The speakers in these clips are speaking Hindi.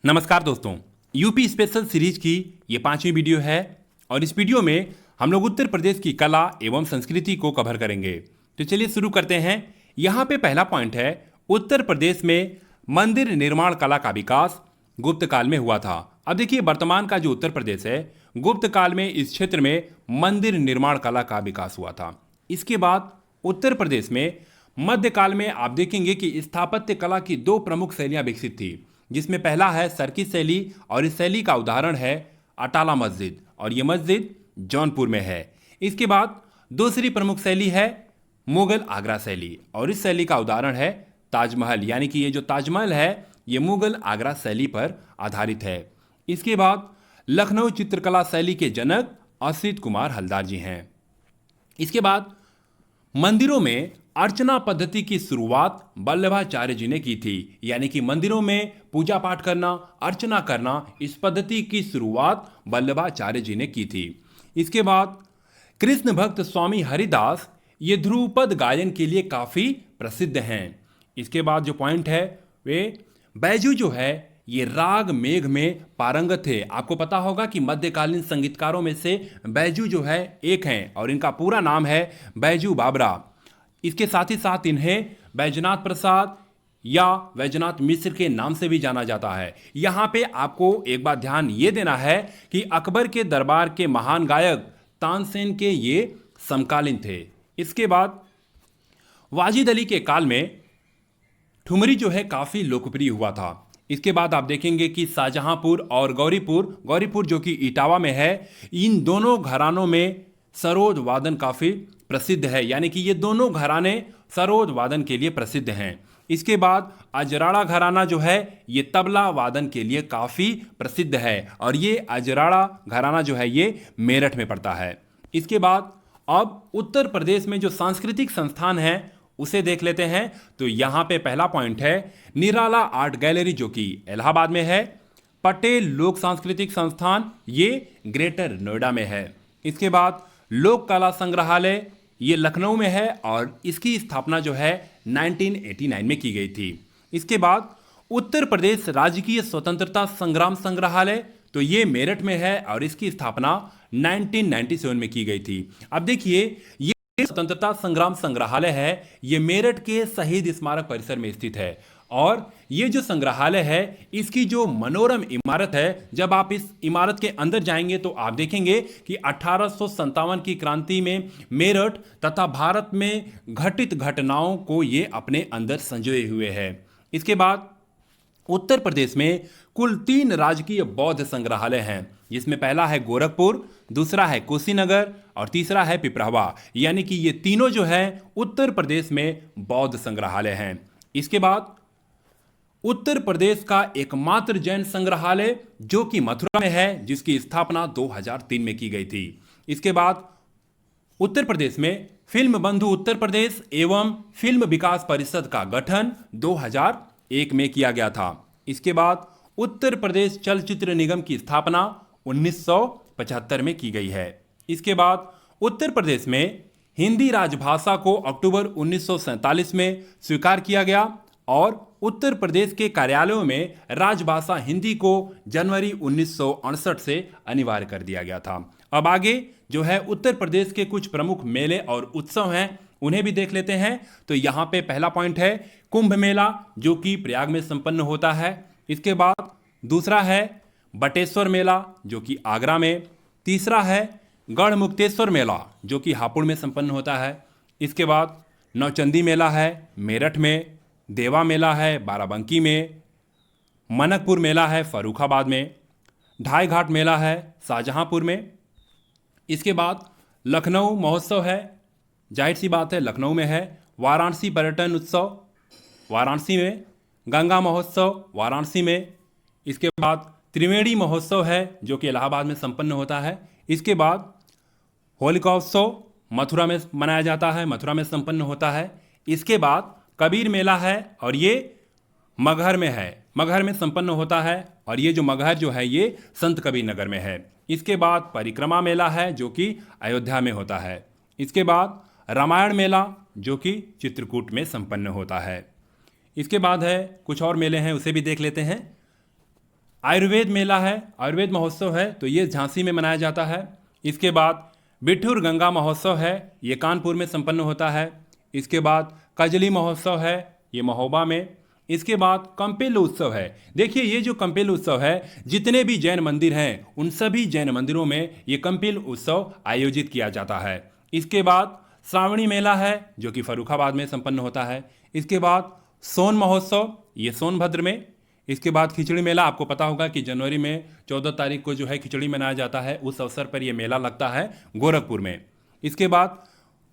नमस्कार दोस्तों, यूपी स्पेशल सीरीज की ये 5वीं वीडियो है और इस वीडियो में हम लोग उत्तर प्रदेश की कला एवं संस्कृति को कवर करेंगे। तो चलिए शुरू करते हैं। यहाँ पे पहला पॉइंट है, उत्तर प्रदेश में मंदिर निर्माण कला का विकास गुप्त काल में हुआ था। अब देखिए, वर्तमान का जो उत्तर प्रदेश है, गुप्त काल में इस क्षेत्र में मंदिर निर्माण कला का विकास हुआ था। इसके बाद उत्तर प्रदेश में मध्यकाल में आप देखेंगे कि स्थापत्य कला की दो प्रमुख शैलियां विकसित थी, जिसमें पहला है सर्किट शैली और इस शैली का उदाहरण है अटाला मस्जिद और ये मस्जिद जौनपुर में है। इसके बाद दूसरी प्रमुख शैली है मुगल आगरा शैली और इस शैली का उदाहरण है ताजमहल, यानी कि ये जो ताजमहल है ये मुगल आगरा शैली पर आधारित है। इसके बाद लखनऊ चित्रकला शैली के जनक असित कुमार हलदार जी हैं। इसके बाद मंदिरों में अर्चना पद्धति की शुरुआत वल्लभाचार्य जी ने की थी, यानी कि मंदिरों में पूजा पाठ करना, अर्चना करना, इस पद्धति की शुरुआत वल्लभाचार्य जी ने की थी। इसके बाद कृष्ण भक्त स्वामी हरिदास ये ध्रुपद गायन के लिए काफ़ी प्रसिद्ध हैं। इसके बाद जो पॉइंट है वे बैजू जो है ये राग मेघ में पारंगत थे। आपको पता होगा कि मध्यकालीन संगीतकारों में से बैजू जो है एक हैं और इनका पूरा नाम है बैजू बाबरा। इसके साथ ही साथ इन्हें बैजनाथ प्रसाद या बैजनाथ मिश्र के नाम से भी जाना जाता है। यहाँ पे आपको एक बात ध्यान ये देना है कि अकबर के दरबार के महान गायक तानसेन के ये समकालीन थे। इसके बाद वाजिद अली के काल में ठुमरी जो है काफ़ी लोकप्रिय हुआ था। इसके बाद आप देखेंगे कि शाहजहांपुर और गौरीपुर जो कि इटावा में है, इन दोनों घरानों में सरोद वादन काफ़ी प्रसिद्ध है, यानी कि ये दोनों घराने सरोद वादन के लिए प्रसिद्ध हैं। इसके बाद अजराड़ा घराना जो है ये तबला वादन के लिए काफ़ी प्रसिद्ध है और ये अजराड़ा घराना जो है ये मेरठ में पड़ता है। इसके बाद अब उत्तर प्रदेश में जो सांस्कृतिक संस्थान हैं उसे देख लेते हैं। तो यहाँ पे पहला पॉइंट है निराला आर्ट गैलरी जो कि इलाहाबाद में है, पटेल लोक सांस्कृतिक संस्थान ये ग्रेटर नोएडा में है। इसके बाद लोक कला संग्रहालय ये लखनऊ में है और इसकी स्थापना जो है 1989 में की गई थी। इसके बाद उत्तर प्रदेश राजकीय स्वतंत्रता संग्राम संग्रहालय तो ये मेरठ में है और इसकी स्थापना 1997 में की गई थी। अब देखिए, ये स्वतंत्रता संग्राम संग्रहालय है ये मेरठ के शहीद स्मारक परिसर में स्थित है और ये जो संग्रहालय है इसकी जो मनोरम इमारत है, जब आप इस इमारत के अंदर जाएंगे तो आप देखेंगे कि 1857 की क्रांति में मेरठ तथा भारत में घटित घटनाओं को ये अपने अंदर संजोए हुए है। इसके बाद उत्तर प्रदेश में कुल 3 राजकीय बौद्ध संग्रहालय हैं, जिसमें पहला है गोरखपुर, दूसरा है कुशीनगर और तीसरा है पिपरावा, यानी कि ये तीनों जो है उत्तर प्रदेश में बौद्ध संग्रहालय हैं। इसके बाद उत्तर प्रदेश का एकमात्र जैन संग्रहालय जो कि मथुरा में है, जिसकी स्थापना 2003 में की गई थी। इसके बाद उत्तर प्रदेश में फिल्म बंधु उत्तर प्रदेश एवं फिल्म विकास परिषद का गठन 2001 में किया गया था। इसके बाद उत्तर प्रदेश चलचित्र निगम की स्थापना 1975 में की गई है। इसके बाद उत्तर प्रदेश में हिंदी राजभाषा को अक्टूबर 1947 में स्वीकार किया गया और उत्तर प्रदेश के कार्यालयों में राजभाषा हिंदी को जनवरी 1968 से अनिवार्य कर दिया गया था। अब आगे जो है उत्तर प्रदेश के कुछ प्रमुख मेले और उत्सव हैं, उन्हें भी देख लेते हैं। तो यहाँ पे पहला पॉइंट है कुंभ मेला जो कि प्रयाग में संपन्न होता है। इसके बाद दूसरा है बटेश्वर मेला जो कि आगरा में। तीसरा है गढ़मुक्तेश्वर मेला जो कि हापुड़ में संपन्न होता है। इसके बाद नौचंदी मेला है मेरठ में, देवा मेला है बाराबंकी में, मनकपुर मेला है फर्रुखाबाद में, ढाई घाट मेला है शाहजहांपुर में। इसके बाद लखनऊ महोत्सव है, जाहिर सी बात है लखनऊ में है। वाराणसी पर्यटन उत्सव वाराणसी में, गंगा महोत्सव वाराणसी में। इसके बाद त्रिवेणी महोत्सव है जो कि इलाहाबाद में संपन्न होता है। इसके बाद होलिकोत्सव मथुरा में मनाया जाता है, मथुरा में संपन्न होता है। इसके बाद कबीर मेला है और ये मगहर में है, मगहर में संपन्न होता है और ये जो मगहर जो है ये संत कबीर नगर में है। इसके बाद परिक्रमा मेला है जो कि अयोध्या में होता है। इसके बाद रामायण मेला जो कि चित्रकूट में संपन्न होता है। इसके बाद है कुछ और मेले हैं, उसे भी देख लेते हैं। आयुर्वेद मेला है, आयुर्वेद महोत्सव है, तो ये झांसी में मनाया जाता है। इसके बाद बिठूर गंगा महोत्सव है, ये कानपुर में संपन्न होता है। इसके बाद कजली महोत्सव है, ये महोबा में। इसके बाद कंपेल उत्सव है। देखिए ये जो कंपेल उत्सव है, जितने भी जैन मंदिर हैं उन सभी जैन मंदिरों में ये कंपेल उत्सव आयोजित किया जाता है। इसके बाद श्रावणी मेला है जो कि फर्रुखाबाद में संपन्न होता है। इसके बाद सोन महोत्सव, ये सोनभद्र में। इसके बाद खिचड़ी मेला, आपको पता होगा कि जनवरी में 14 तारीख को जो है खिचड़ी मनाया जाता है, उस अवसर पर यह मेला लगता है गोरखपुर में। इसके बाद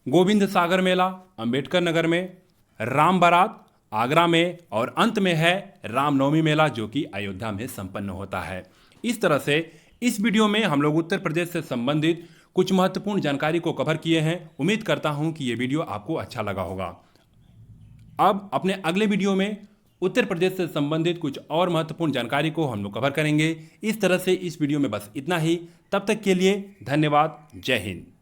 गोविंद सागर मेला अंबेडकर नगर में, राम बारात आगरा में, और अंत में है रामनवमी मेला जो कि अयोध्या में संपन्न होता है। इस तरह से इस वीडियो में हम लोग उत्तर प्रदेश से संबंधित कुछ महत्वपूर्ण जानकारी को कवर किए हैं। उम्मीद करता हूं कि ये वीडियो आपको अच्छा लगा होगा। अब अपने अगले वीडियो में उत्तर प्रदेश से संबंधित कुछ और महत्वपूर्ण जानकारी को हम लोग कवर करेंगे। इस तरह से इस वीडियो में बस इतना ही। तब तक के लिए धन्यवाद। जय हिंद।